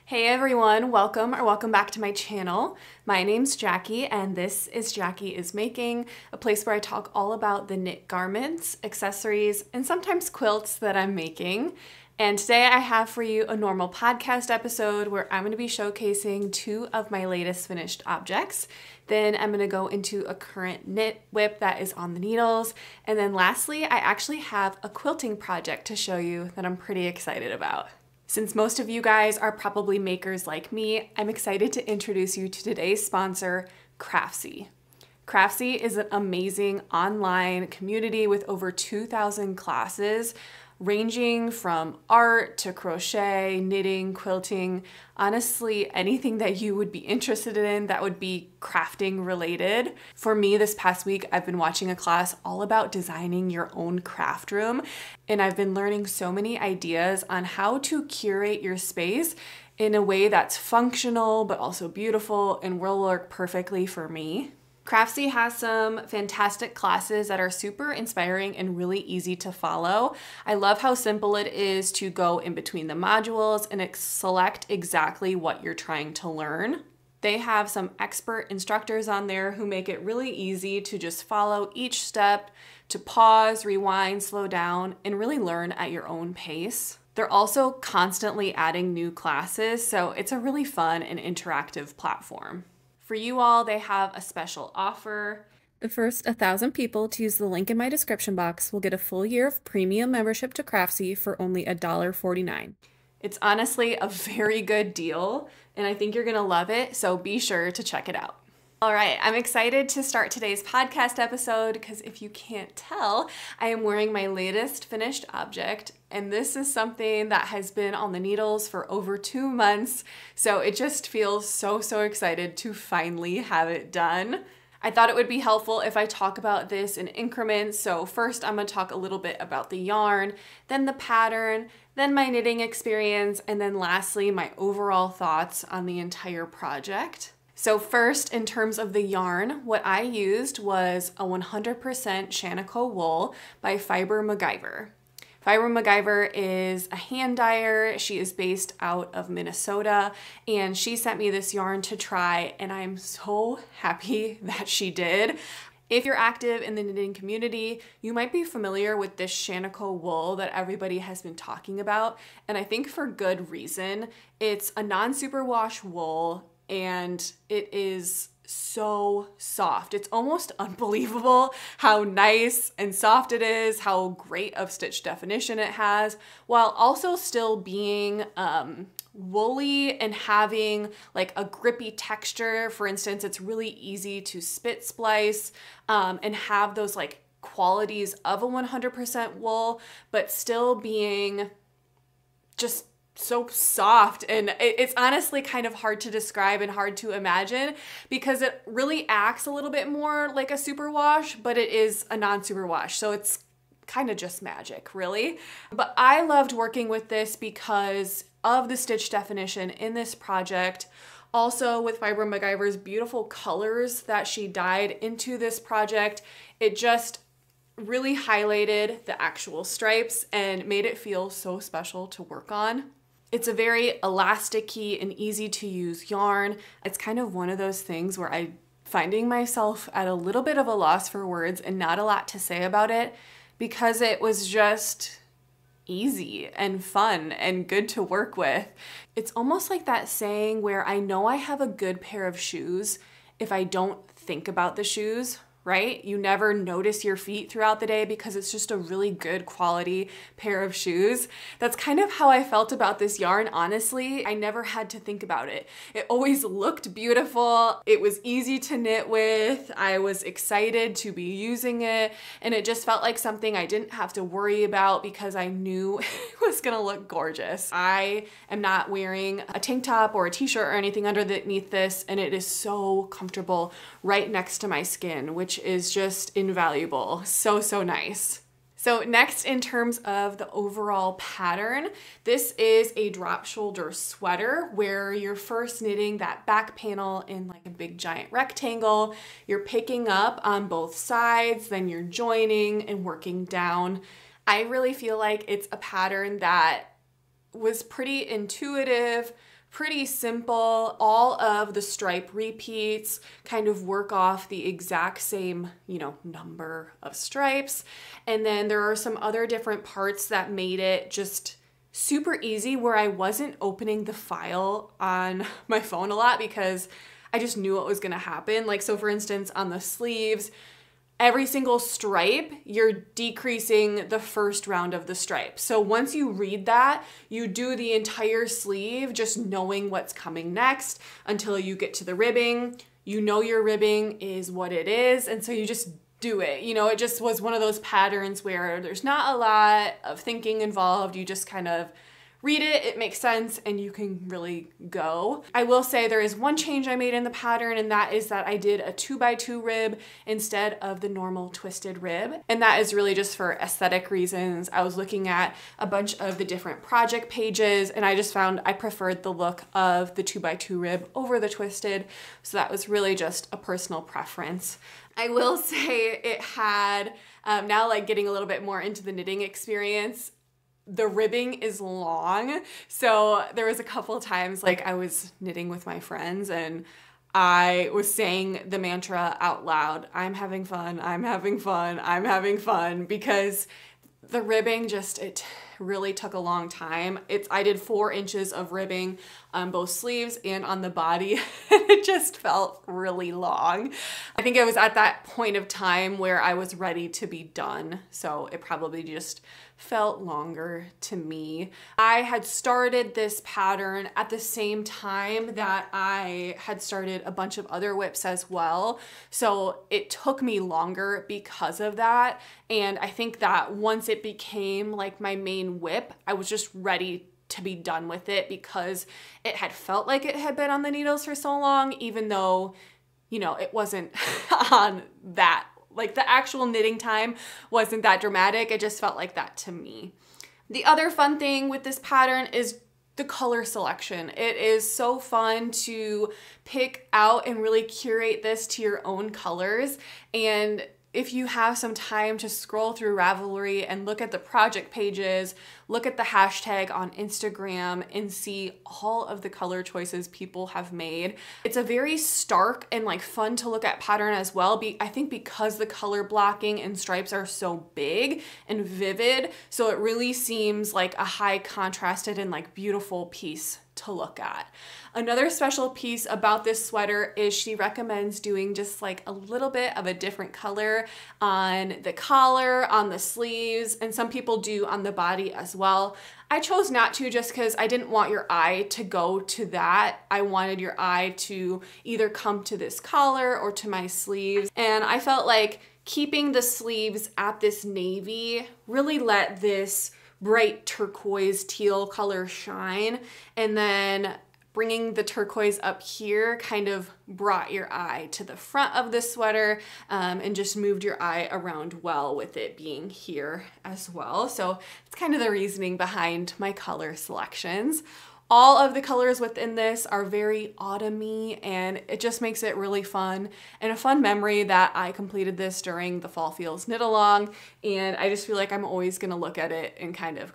Hey everyone, welcome back to my channel. My name's Jackie and this is Jacqueismaking, a place where I talk all about the knit garments, accessories, and sometimes quilts that I'm making. And today I have for you a normal podcast episode where I'm going to be showcasing two of my latest finished objects. Then I'm going to go into a current knit WIP that is on the needles. And then lastly, I actually have a quilting project to show you that I'm pretty excited about. Since most of you guys are probably makers like me, I'm excited to introduce you to today's sponsor, Craftsy. Craftsy is an amazing online community with over 2,000 classes, ranging from art to crochet, knitting, quilting, honestly, anything that you would be interested in that would be crafting related. For me, this past week, I've been watching a class all about designing your own craft room, and I've been learning so many ideas on how to curate your space in a way that's functional but also beautiful and will work perfectly for me. Craftsy has some fantastic classes that are super inspiring and really easy to follow. I love how simple it is to go in between the modules and select exactly what you're trying to learn. They have some expert instructors on there who make it really easy to just follow each step, to pause, rewind, slow down, and really learn at your own pace. They're also constantly adding new classes, so it's a really fun and interactive platform. For you all, they have a special offer. The first 1,000 people to use the link in my description box will get a full year of premium membership to Craftsy for only $1.49. It's honestly a very good deal, and I think you're gonna love it, so be sure to check it out. All right, I'm excited to start today's podcast episode because if you can't tell, I am wearing my latest finished object, and this is something that has been on the needles for over 2 months, so it just feels so excited to finally have it done. I thought it would be helpful if I talk about this in increments, so first I'm going to talk a little bit about the yarn, then the pattern, then my knitting experience, and then lastly my overall thoughts on the entire project. So first, in terms of the yarn, what I used was a 100% Shanico wool by Fiber MacGyver. Fiber MacGyver is a hand dyer. She is based out of Minnesota, and she sent me this yarn to try, and I'm so happy that she did. If you're active in the knitting community, you might be familiar with this Shanico wool that everybody has been talking about, and I think for good reason. It's a non-superwash wool, and it is so soft. It's almost unbelievable how nice and soft it is, how great of stitch definition it has, while also still being woolly and having like a grippy texture. For instance, it's really easy to spit splice and have those like qualities of a 100% wool, but still being just so soft, and it's honestly kind of hard to describe and hard to imagine because it really acts a little bit more like a superwash, but it is a non-superwash, so it's kind of just magic, really. But I loved working with this because of the stitch definition in this project. Also with Fiber MacGyver's beautiful colors that she dyed into this project, it just really highlighted the actual stripes and made it feel so special to work on. It's a very elasticy and easy to use yarn. It's kind of one of those things where I'm finding myself at a little bit of a loss for words and not a lot to say about it because it was just easy and fun and good to work with. It's almost like that saying where I know I have a good pair of shoes if I don't think about the shoes, right? You never notice your feet throughout the day because it's just a really good quality pair of shoes. That's kind of how I felt about this yarn, honestly. I never had to think about it. It always looked beautiful. It was easy to knit with. I was excited to be using it, and it just felt like something I didn't have to worry about because I knew it was gonna look gorgeous. I am not wearing a tank top or a t-shirt or anything underneath this, and it is so comfortable right next to my skin, which is just invaluable. So nice. So next, in terms of the overall pattern, this is a drop shoulder sweater where you're first knitting that back panel in like a big giant rectangle. You're picking up on both sides, then you're joining and working down. I really feel like it's a pattern that was pretty intuitive pretty simple. All of the stripe repeats kind of work off the exact same, you know, number of stripes. And then there are some other different parts that made it just super easy, where I wasn't opening the file on my phone a lot because I just knew what was gonna happen. Like, so for instance, on the sleeves, every single stripe, you're decreasing the first round of the stripe. So once you read that, you do the entire sleeve just knowing what's coming next until you get to the ribbing. You know your ribbing is what it is, and so you just do it. You know, it just was one of those patterns where there's not a lot of thinking involved. You just kind of read it, it makes sense, and you can really go. I will say there is one change I made in the pattern, and that is that I did a 2x2 rib instead of the normal twisted rib. And that is really just for aesthetic reasons. I was looking at a bunch of the different project pages, and I just found I preferred the look of the 2x2 rib over the twisted. So that was really just a personal preference. I will say it had, now like getting a little bit more into the knitting experience, the ribbing is long. So there was a couple times like I was knitting with my friends and I was saying the mantra out loud, I'm having fun, I'm having fun, I'm having fun, because the ribbing just, it really took a long time. I did 4 inches of ribbing on both sleeves and on the body, and it just felt really long. I think I was at that point of time where I was ready to be done, so it probably just felt longer to me. I had started this pattern at the same time that I had started a bunch of other WIPs as well, so it took me longer because of that. And I think that once it became like my main WIP, I was just ready to be done with it because it had felt like it had been on the needles for so long, even though, you know, it wasn't on that. Like, the actual knitting time wasn't that dramatic. It just felt like that to me. The other fun thing with this pattern is the color selection. It is so fun to pick out and really curate this to your own colors. And if you have some time to scroll through Ravelry and look at the project pages, look at the hashtag on Instagram and see all of the color choices people have made. It's a very stark and like fun to look at pattern as well. I think because the color blocking and stripes are so big and vivid, so it really seems like a high contrasted and like beautiful piece to look at. Another special piece about this sweater is she recommends doing just like a little bit of a different color on the collar, on the sleeves, and some people do on the body as well. I chose not to just because I didn't want your eye to go to that. I wanted your eye to either come to this collar or to my sleeves, and I felt like keeping the sleeves at this navy really let this bright turquoise teal color shine, and then bringing the turquoise up here kind of brought your eye to the front of the sweater and just moved your eye around well with it being here as well. So it's kind of the reasoning behind my color selections. All of the colors within this are very autumny, and it just makes it really fun and a fun memory that I completed this during the Fall Feels Knit Along, and I just feel like I'm always gonna look at it and kind of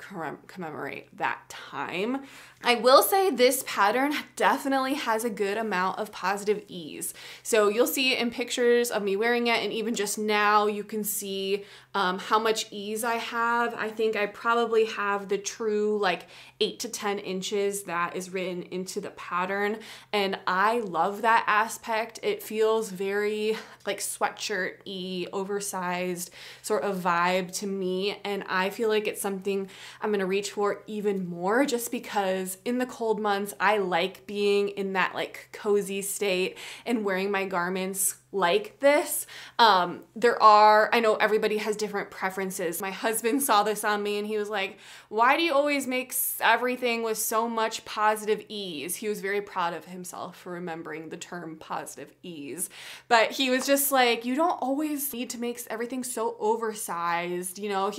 commemorate that time. I will say this pattern definitely has a good amount of positive ease. So you'll see it in pictures of me wearing it, and even just now you can see how much ease I have. I think I probably have the true like 8 to 10 inches that is written into the pattern, and I love that aspect. It feels very like sweatshirt-y, oversized sort of vibe to me, and I feel like it's something I'm gonna reach for even more just because in the cold months I like being in that like cozy state and wearing my garments like this. I know everybody has different preferences. My husband saw this on me and he was like, why do you always make everything with so much positive ease? He was very proud of himself for remembering the term positive ease. But he was just like, you don't always need to make everything so oversized, you know?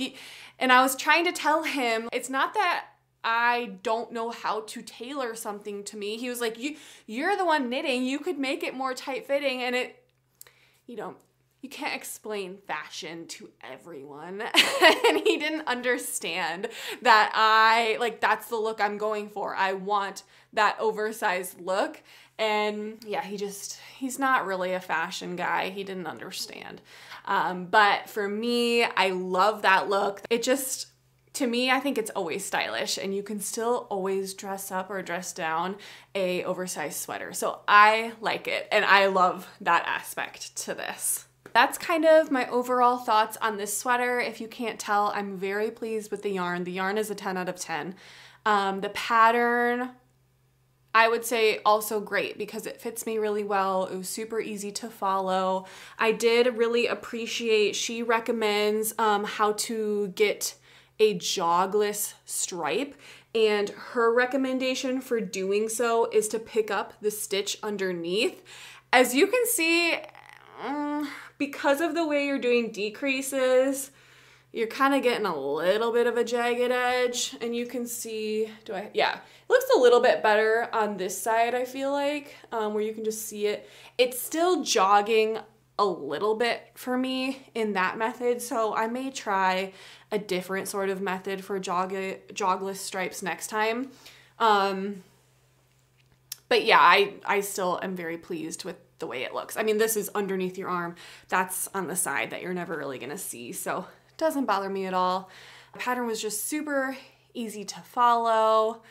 And I was trying to tell him, it's not that I don't know how to tailor something to me. He was like, you're the one knitting, you could make it more tight fitting, and it, you know, you can't explain fashion to everyone. And he didn't understand that that's the look I'm going for. I want that oversized look. And yeah, he's not really a fashion guy. He didn't understand. But for me, I love that look. To me, I think it's always stylish, and you can still always dress up or dress down a oversized sweater. So I like it, and I love that aspect to this. That's kind of my overall thoughts on this sweater. If you can't tell, I'm very pleased with the yarn. The yarn is a 10 out of 10. The pattern, I would say also great because it fits me really well. It was super easy to follow. I did really appreciate, she recommends how to get a jogless stripe, and her recommendation for doing so is to pick up the stitch underneath. As you can see, because of the way you're doing decreases, you're kind of getting a little bit of a jagged edge, and you can see, yeah, it looks a little bit better on this side, I feel like, where you can just see it. It's still jogging a little bit for me in that method, so I may try a different sort of method for jogless stripes next time. But yeah, I still am very pleased with the way it looks. I mean, this is underneath your arm. That's on the side that you're never really gonna see, so it doesn't bother me at all. The pattern was just super easy to follow.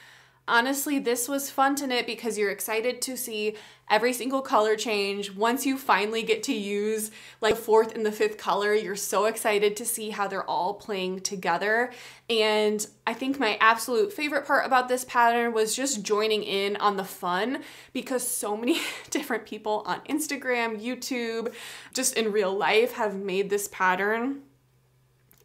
Honestly, this was fun to knit because you're excited to see every single color change. Once you finally get to use like the 4th and the 5th color, you're so excited to see how they're all playing together. And I think my absolute favorite part about this pattern was just joining in on the fun, because so many different people on Instagram, YouTube, just in real life have made this pattern.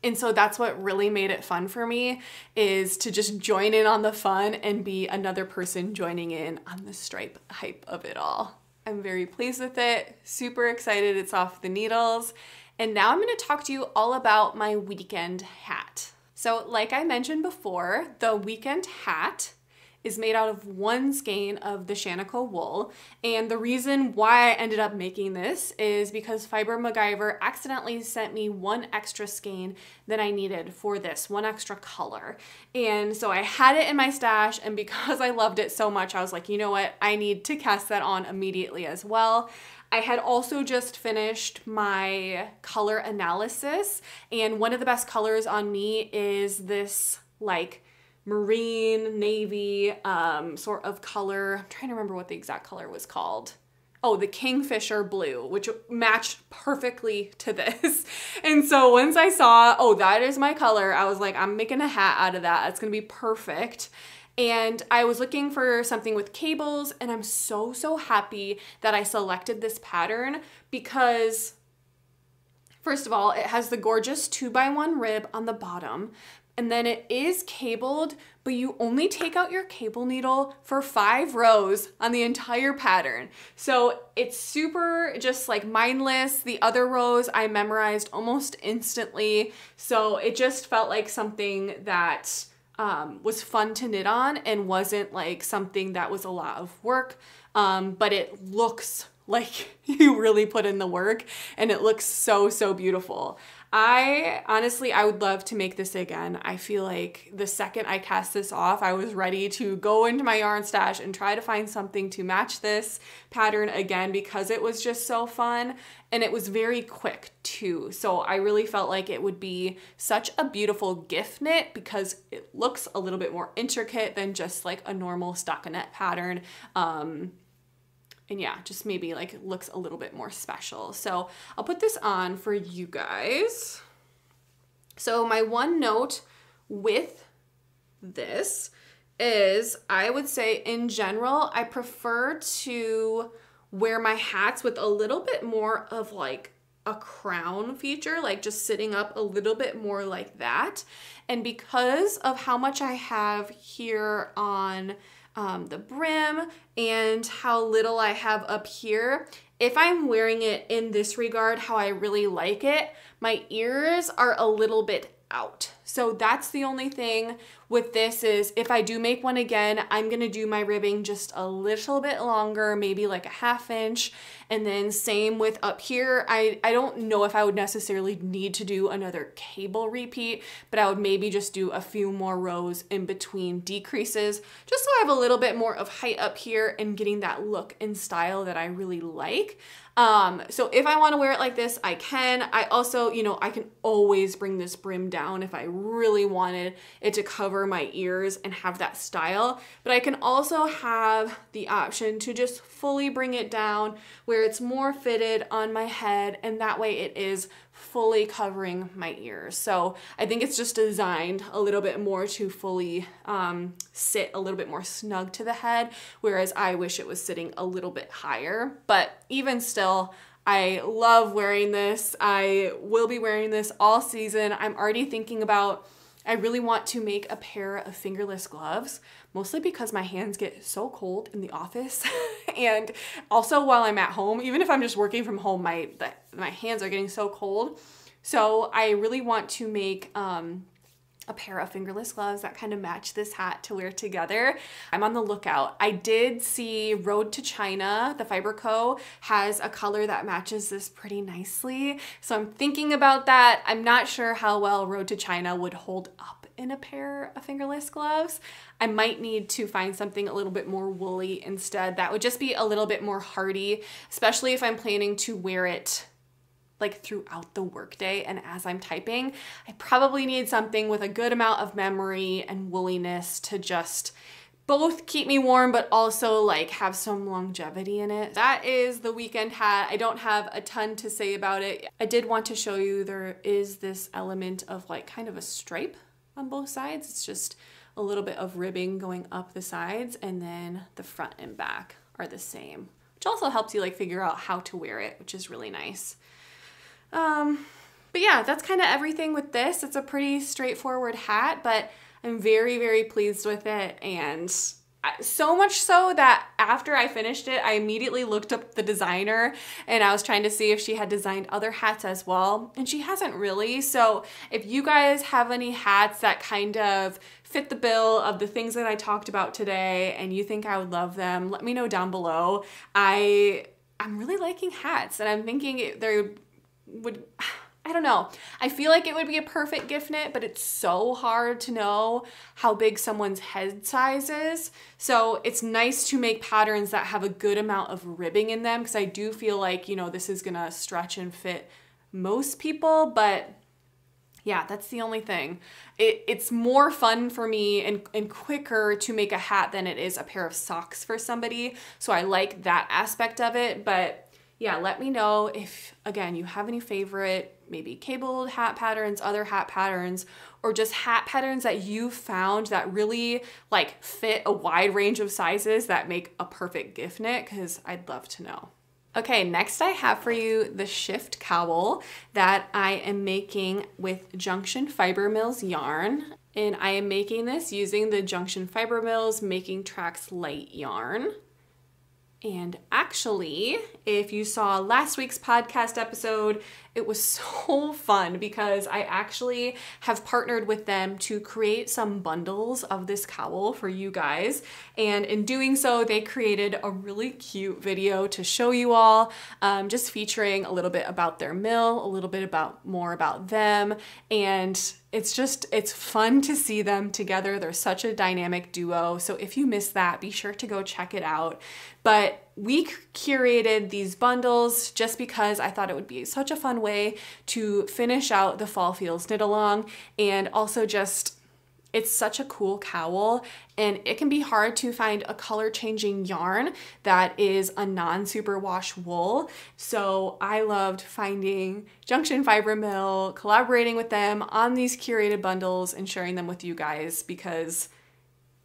And so that's what really made it fun for me, is to just join in on the fun and be another person joining in on the stripe hype of it all. I'm very pleased with it, super excited it's off the needles. And now I'm going to talk to you all about my weekend hat. So like I mentioned before, the weekend hat is made out of 1 skein of the Shaniko wool. And the reason why I ended up making this is because Fiber MacGyver accidentally sent me 1 extra skein than I needed for this, 1 extra color. And so I had it in my stash, and because I loved it so much, I was like, you know what, I need to cast that on immediately as well. I had also just finished my color analysis, and one of the best colors on me is this like marine navy sort of color. I'm trying to remember what the exact color was called. Oh, the Kingfisher blue, which matched perfectly to this. And so once I saw, oh, that is my color, I was like, I'm making a hat out of that. It's gonna be perfect. And I was looking for something with cables, and I'm so happy that I selected this pattern because, first of all, it has the gorgeous 2x1 rib on the bottom. And then it is cabled, but you only take out your cable needle for 5 rows on the entire pattern. So it's super just like mindless. The other rows I memorized almost instantly. So it just felt like something that was fun to knit on and wasn't like something that was a lot of work, but it looks like you really put in the work, and it looks so beautiful. I would love to make this again. I feel like the second I cast this off, I was ready to go into my yarn stash and try to find something to match this pattern again, because it was just so fun, and it was very quick too. So I really felt like it would be such a beautiful gift knit because it looks a little bit more intricate than just like a normal stockinette pattern. And yeah, just maybe like looks a little bit more special. So I'll put this on for you guys. So my one note with this is, I would say in general, I prefer to wear my hats with a little bit more of like a crown feature, like just sitting up a little bit more like that. And because of how much I have here on the brim and how little I have up here, if I'm wearing it in this regard, how I really like it, my ears are a little bit out. So that's the only thing with this is if I do make one again, I'm gonna do my ribbing just a little bit longer, maybe like a 1/2 inch. And then same with up here. I don't know if I would necessarily need to do another cable repeat, but I would maybe just do a few more rows in between decreases, just so I have a little bit more of height up here and getting that look and style that I really like. So if I want to wear it like this, I can. I also, you know, I can always bring this brim down if I really wanted it to cover my ears and have that style. But I can also have the option to just fully bring it down where it's more fitted on my head, and that way it is fully covering my ears. So I think it's just designed a little bit more to fully sit a little bit more snug to the head, whereas I wish it was sitting a little bit higher. But even still, I love wearing this. I will be wearing this all season. I'm already thinking about, I really want to make a pair of fingerless gloves, mostly because my hands get so cold in the office. And also while I'm at home, even if I'm just working from home, my hands are getting so cold. So I really want to make a pair of fingerless gloves that kind of match this hat to wear together. I'm on the lookout. I did see Road to China, the Fiber Co. has a color that matches this pretty nicely. So I'm thinking about that. I'm not sure how well Road to China would hold up in a pair of fingerless gloves. I might need to find something a little bit more woolly instead. That would just be a little bit more hardy, especially if I'm planning to wear it like throughout the workday and as I'm typing. I probably need something with a good amount of memory and wooliness to just both keep me warm, but also like have some longevity in it. That is the weekend hat. I don't have a ton to say about it. I did want to show you there is this element of like kind of a stripe on both sides. It's just a little bit of ribbing going up the sides, and then the front and back are the same, which also helps you like figure out how to wear it, which is really nice. But yeah, that's kind of everything with this. It's a pretty straightforward hat, but I'm very, very pleased with it. And so much so that after I finished it, I immediately looked up the designer and I was trying to see if she had designed other hats as well. And she hasn't really. So if you guys have any hats that kind of fit the bill of the things that I talked about today and you think I would love them, let me know down below. I'm really liking hats, and I'm thinking they're I don't know. I feel like it would be a perfect gift knit, but it's so hard to know how big someone's head size is. So it's nice to make patterns that have a good amount of ribbing in them, because I do feel like, you know, this is gonna stretch and fit most people, but yeah, that's the only thing. It's more fun for me and quicker to make a hat than it is a pair of socks for somebody. So I like that aspect of it, but yeah, let me know if, again, you have any favorite, maybe cabled hat patterns, other hat patterns, or just hat patterns that you found that really like fit a wide range of sizes that make a perfect gift knit, because I'd love to know. Okay, next I have for you the Shift Cowl that I am making with Junction Fiber Mills yarn. And I am making this using the Junction Fiber Mills Making Tracks Light yarn. And actually, if you saw last week's podcast episode, it was so fun because I actually have partnered with them to create some bundles of this cowl for you guys. And in doing so, they created a really cute video to show you all, just featuring a little bit about their mill, a little bit more about them. And it's fun to see them together. They're such a dynamic duo. So if you missed that, be sure to go check it out. But we curated these bundles just because I thought it would be such a fun way to finish out the Fall Feels Knit Along, and also just, it's such a cool cowl, and it can be hard to find a color changing yarn that is a non-superwash wool. So I loved finding Junction Fiber Mill, collaborating with them on these curated bundles and sharing them with you guys, because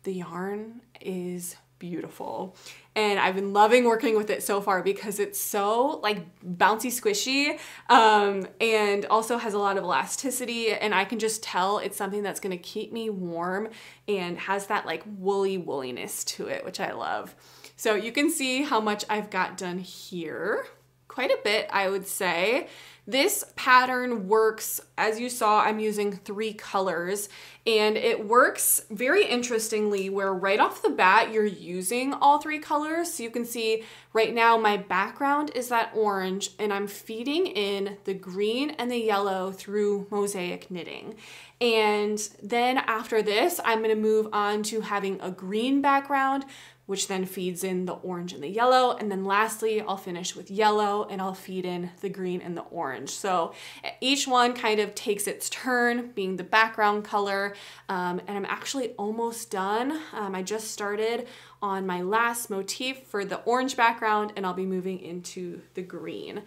the yarn is beautiful. And I've been loving working with it so far because it's so like bouncy squishy, and also has a lot of elasticity, and I can just tell it's something that's gonna keep me warm and has that like woolliness to it, which I love. So you can see how much I've got done here. quite a bit, I would say. This pattern works, as you saw, I'm using 3 colors, and it works very interestingly where right off the bat you're using all 3 colors. So you can see right now my background is that orange, and I'm feeding in the green and the yellow through mosaic knitting. And then after this, I'm going to move on to having a green background, which then feeds in the orange and the yellow. And then lastly, I'll finish with yellow and I'll feed in the green and the orange. So each one kind of takes its turn being the background color. And I'm actually almost done. I just started on my last motif for the orange background, and I'll be moving into the green.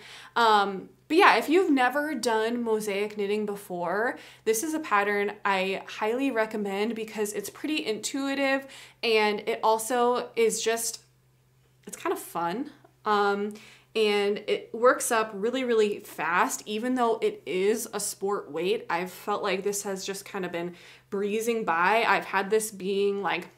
But yeah, if you've never done mosaic knitting before, this is a pattern I highly recommend because it's pretty intuitive, and it also is just, it's kind of fun. And it works up really, really fast, even though it is a sport weight. I've felt like this has just kind of been breezing by. I've had this being like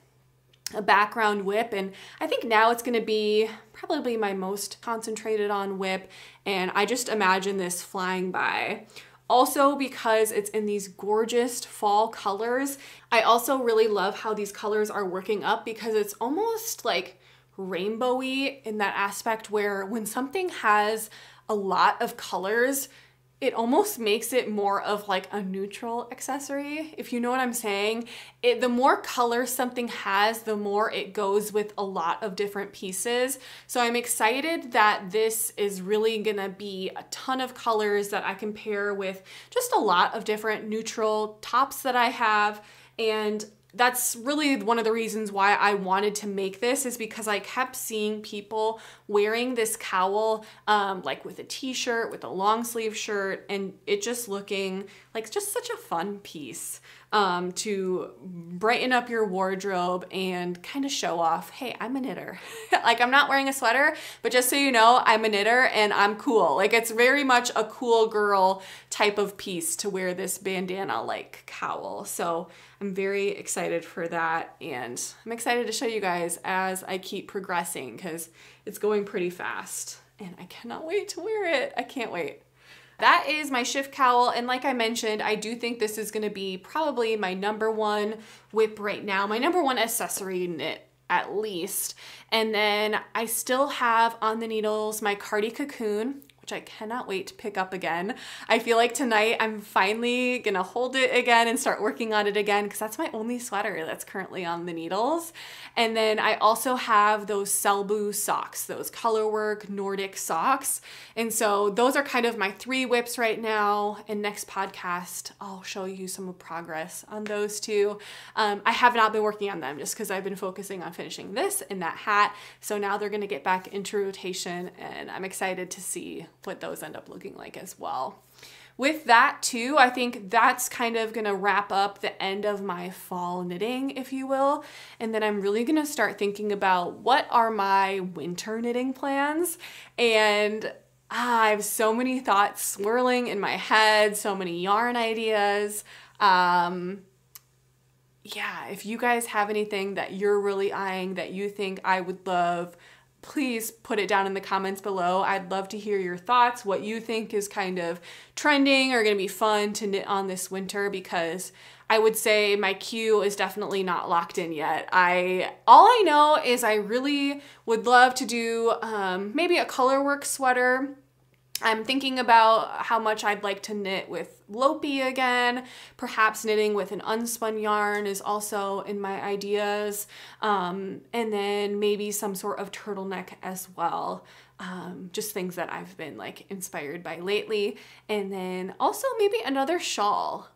a background WIP, and I think now it's going to be probably my most concentrated on WIP, and I just imagine this flying by. Also, because it's in these gorgeous fall colors, I also really love how these colors are working up because it's almost like rainbowy in that aspect where when something has a lot of colors, it almost makes it more of like a neutral accessory, if you know what I'm saying. The more color something has, the more it goes with a lot of different pieces. So I'm excited that this is really gonna be a ton of colors that I can pair with just a lot of different neutral tops that I have. And that's really one of the reasons why I wanted to make this, is because I kept seeing people wearing this cowl like with a t-shirt, with a long sleeve shirt, and it just looking like just such a fun piece to brighten up your wardrobe and kind of show off, hey, I'm a knitter. Like, I'm not wearing a sweater, but just so you know, I'm a knitter and I'm cool. Like, it's very much a cool girl type of piece to wear this bandana like cowl. So I'm very excited for that, and I'm excited to show you guys as I keep progressing because it's going pretty fast and I cannot wait to wear it. I can't wait. That is my shift cowl, and like I mentioned, I do think this is gonna be probably my #1 WIP right now, my #1 accessory knit at least. And then I still have on the needles my Cardi Cocoon, which I cannot wait to pick up again. I feel like tonight I'm finally gonna hold it again and start working on it again because that's my only sweater that's currently on the needles. And then I also have those Selbu socks, those colorwork Nordic socks. And so those are kind of my 3 WIPs right now. And next podcast, I'll show you some progress on those 2. I have not been working on them just because I've been focusing on finishing this and that hat. So now they're gonna get back into rotation, and I'm excited to see what those end up looking like as well. With that too, I think that's kind of gonna wrap up the end of my fall knitting, if you will. And then I'm really gonna start thinking about what are my winter knitting plans. And I have so many thoughts swirling in my head, so many yarn ideas. Yeah, if you guys have anything that you're really eyeing that you think I would love, please put it down in the comments below. I'd love to hear your thoughts, what you think is kind of trending or gonna be fun to knit on this winter, because I would say my queue is definitely not locked in yet. All I know is I really would love to do maybe a colorwork sweater. I'm thinking about how much I'd like to knit with Lopi again. Perhaps knitting with an unspun yarn is also in my ideas. And then maybe some sort of turtleneck as well. Just things that I've been like inspired by lately. And then also maybe another shawl.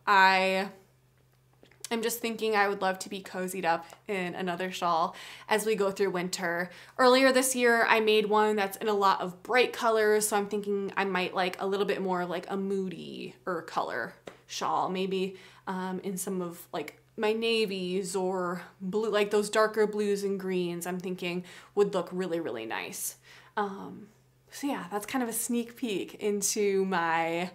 I'm just thinking I would love to be cozied up in another shawl as we go through winter. Earlier this year, I made one that's in a lot of bright colors, so I'm thinking I might like a little bit more like a moody-er color shawl, maybe in some of like my navies or blue, like those darker blues and greens, I'm thinking would look really, really nice. So yeah, that's kind of a sneak peek into my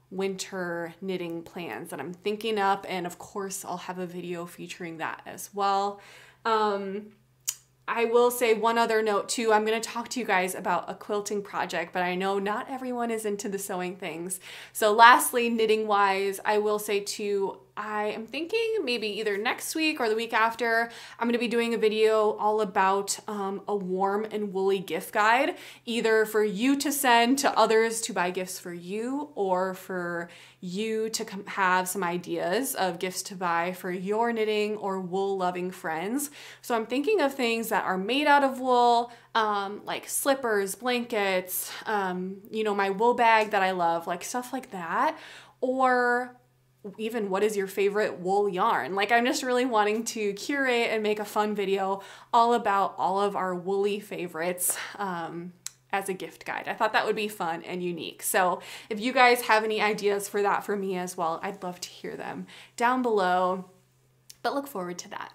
winter knitting plans that I'm thinking up, and of course I'll have a video featuring that as well. I will say one other note too. I'm going to talk to you guys about a quilting project, but I know not everyone is into the sewing things. So lastly, knitting wise, I will say too, I am thinking maybe either next week or the week after, I'm going to be doing a video all about a warm and woolly gift guide, either for you to send to others to buy gifts for you, or for you to have some ideas of gifts to buy for your knitting or wool loving friends. So I'm thinking of things that are made out of wool, like slippers, blankets, you know, my wool bag that I love, like stuff like that, or even what is your favorite wool yarn? Like, I'm just really wanting to curate and make a fun video all about all of our woolly favorites as a gift guide. I thought that would be fun and unique. So if you guys have any ideas for that for me as well, I'd love to hear them down below, but look forward to that.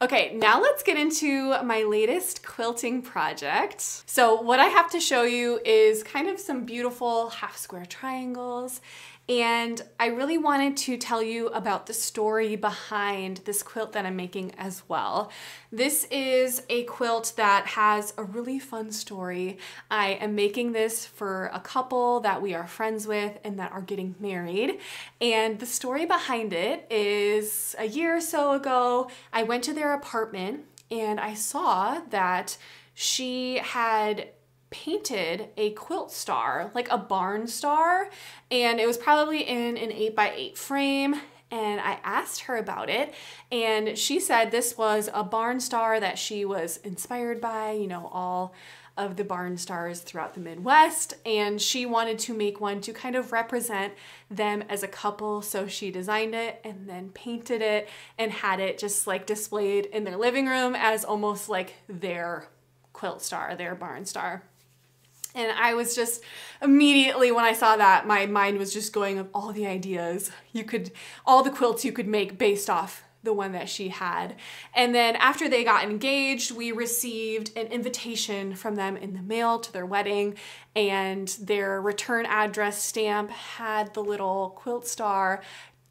Okay, now let's get into my latest quilting project. So what I have to show you is kind of some beautiful half square triangles. And I really wanted to tell you about the story behind this quilt that I'm making as well. This is a quilt that has a really fun story. I am making this for a couple that we are friends with and that are getting married. And the story behind it is a year or so ago, I went to their apartment and I saw that she had painted a quilt star, like a barn star, and it was probably in an 8x8 frame. And I asked her about it, and she said this was a barn star that she was inspired by, you know, all of the barn stars throughout the Midwest, and she wanted to make one to kind of represent them as a couple. So she designed it and then painted it and had it just like displayed in their living room as almost like their quilt star, their barn star. And I was just immediately, when I saw that, my mind was just going of all the ideas all the quilts you could make based off the one that she had. And then after they got engaged, we received an invitation from them in the mail to their wedding, and their return address stamp had the little quilt star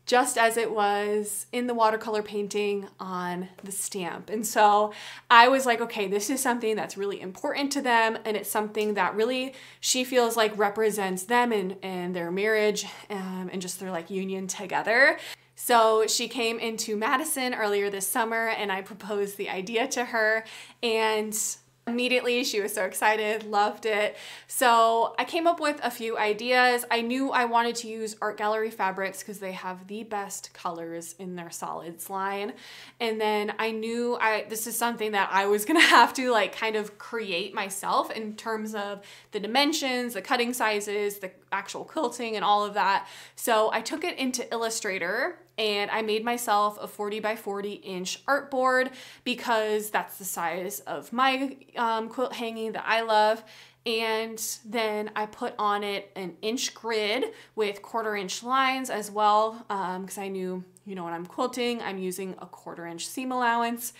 just as it was in the watercolor painting on the stamp. And so I was like, okay, this is something that's really important to them, and it's something that really she feels like represents them and their marriage and just their like union together. So she came into Madison earlier this summer and I proposed the idea to her, and immediately she was so excited, loved it. So I came up with a few ideas. I knew I wanted to use Art Gallery fabrics because they have the best colors in their solids line. And then I knew this is something that I was gonna have to like kind of create myself in terms of the dimensions, the cutting sizes, the actual quilting and all of that. So I took it into Illustrator and I made myself a 40x40 inch artboard because that's the size of my quilt hanging that I love. And then I put on it an inch grid with 1/4 inch lines as well, because I knew, you know, when I'm quilting, I'm using a 1/4 inch seam allowance.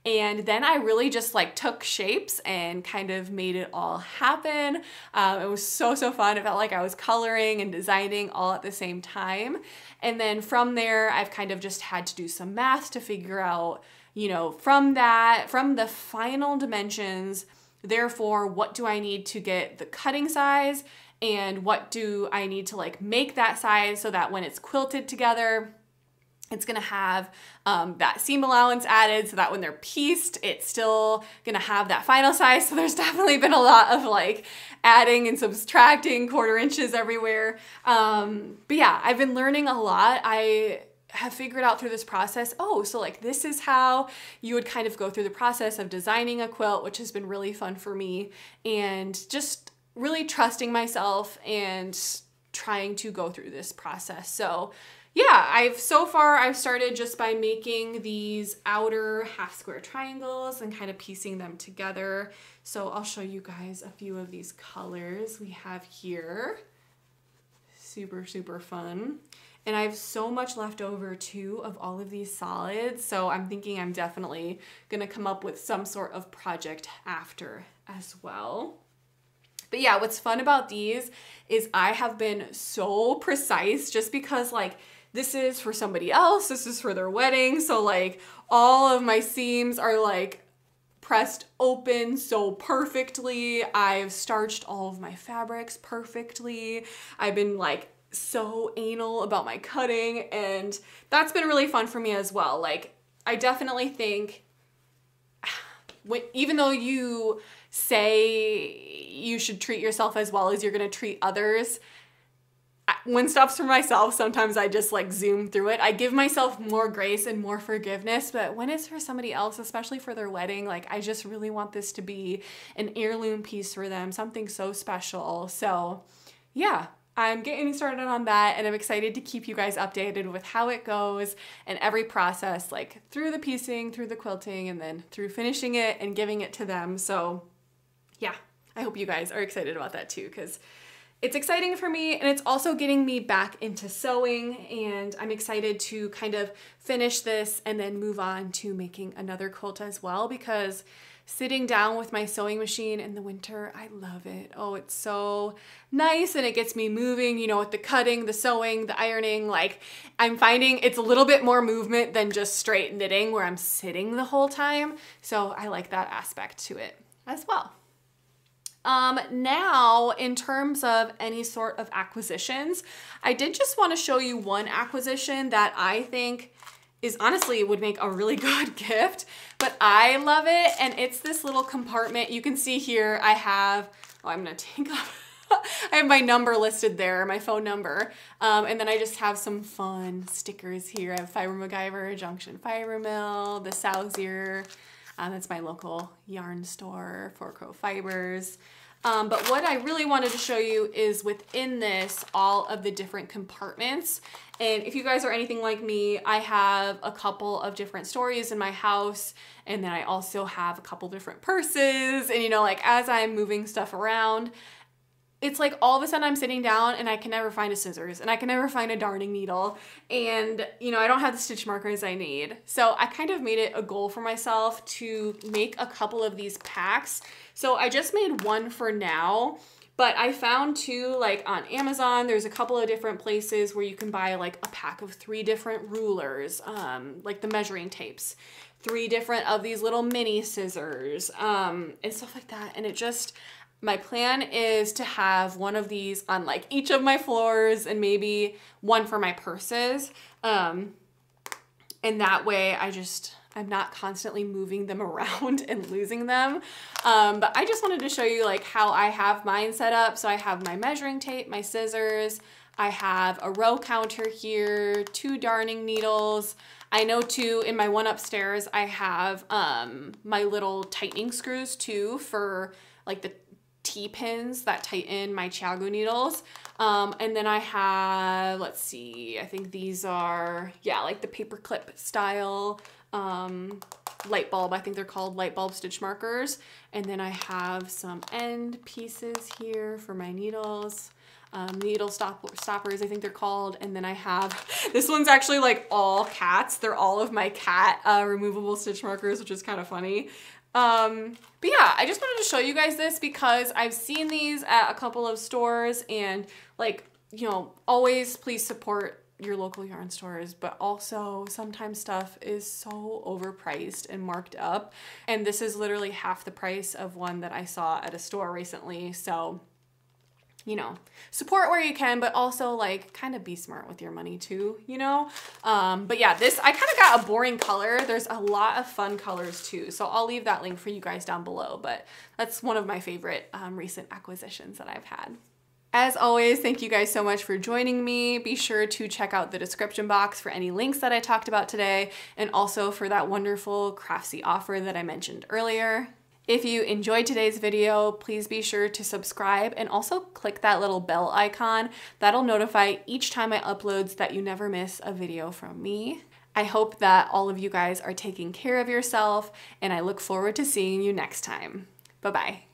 And then I really just like took shapes and kind of made it all happen. It was so fun. It felt like I was coloring and designing all at the same time. And then from there, I've kind of just had to do some math to figure out, you know, from the final dimensions, therefore, what do I need to get the cutting size, and what do I need to like make that size so that when it's quilted together, it's gonna have that seam allowance added so that when they're pieced, it's still gonna have that final size. So there's definitely been a lot of like adding and subtracting 1/4 inches everywhere. But yeah, I've been learning a lot. I have figured out through this process, oh, so like this is how you would kind of go through the process of designing a quilt, which has been really fun for me, and just really trusting myself and trying to go through this process. So yeah, I've started just by making these outer half square triangles and kind of piecing them together. So I'll show you guys a few of these colors we have here. Super fun. And I have so much left over too of all of these solids. So I'm thinking I'm definitely gonna come up with some sort of project after as well. But yeah, what's fun about these is I have been so precise just because like this is for somebody else, this is for their wedding. So like all of my seams are like pressed open so perfectly. I've starched all of my fabrics perfectly. I've been like so anal about my cutting, and that's been really fun for me as well. Like, I definitely think even though you say you should treat yourself as well as you're gonna treat others, when stuff's for myself, sometimes I just like zoom through it. I give myself more grace and more forgiveness, but when it's for somebody else, especially for their wedding, like I just really want this to be an heirloom piece for them, something so special. So yeah, I'm getting started on that, and I'm excited to keep you guys updated with how it goes and every process, like through the piecing, through the quilting, and then through finishing it and giving it to them. So yeah, I hope you guys are excited about that too, because it's exciting for me, and it's also getting me back into sewing, and I'm excited to kind of finish this and then move on to making another quilt as well, because sitting down with my sewing machine in the winter, I love it. Oh, it's so nice, and it gets me moving, you know, with the cutting, the sewing, the ironing. Like, I'm finding it's a little bit more movement than just straight knitting where I'm sitting the whole time. So I like that aspect to it as well. Now, in terms of any sort of acquisitions, I did just want to show you one acquisition that I think is honestly would make a really good gift, but I love it. And it's this little compartment. You can see here I have, oh, I'm going to take off. I have my number listed there, my phone number. And then I just have some fun stickers here. I have Fiber MacGyver, Junction Fiber Mill, the Sowsier. That's my local yarn store, Four Crow Fibers. But what I really wanted to show you is within this, all of the different compartments. And if you guys are anything like me, I have a couple of different stories in my house. And then I also have a couple different purses. And you know, like as I'm moving stuff around, it's like all of a sudden I'm sitting down and I can never find a scissors and I can never find a darning needle, and you know, I don't have the stitch markers I need. So I kind of made it a goal for myself to make a couple of these packs. So I just made one for now, but I found two like on Amazon. There's a couple of different places where you can buy like a pack of 3 different rulers, like the measuring tapes, 3 different of these little mini scissors, and stuff like that. And it just, my plan is to have one of these on like each of my floors and maybe one for my purses. And that way I'm not constantly moving them around and losing them. But I just wanted to show you like how I have mine set up. So I have my measuring tape, my scissors, I have a row counter here, 2 darning needles. I know too, in my one upstairs, I have my little tightening screws too for like the T-pins that tighten my Chiago needles. And then I have, let's see, I think these are, yeah, like the paper clip style light bulb. I think they're called light bulb stitch markers. And then I have some end pieces here for my needles. Needle stoppers, I think they're called. And then I have, this one's actually like all cats. They're all of my cat removable stitch markers, which is kind of funny. But yeah, I just wanted to show you guys this because I've seen these at a couple of stores, and like, you know, always please support your local yarn stores, but also sometimes stuff is so overpriced and marked up. And this is literally half the price of one that I saw at a store recently. So, you know, support where you can, but also like kind of be smart with your money too, you know? But yeah, this, I kind of got a boring color. There's a lot of fun colors too. So I'll leave that link for you guys down below, but that's one of my favorite recent acquisitions that I've had. As always, thank you guys so much for joining me. Be sure to check out the description box for any links that I talked about today, and also for that wonderful Craftsy offer that I mentioned earlier. If you enjoyed today's video, please be sure to subscribe and also click that little bell icon. That'll notify each time I upload so that you never miss a video from me. I hope that all of you guys are taking care of yourself, and I look forward to seeing you next time. Bye-bye.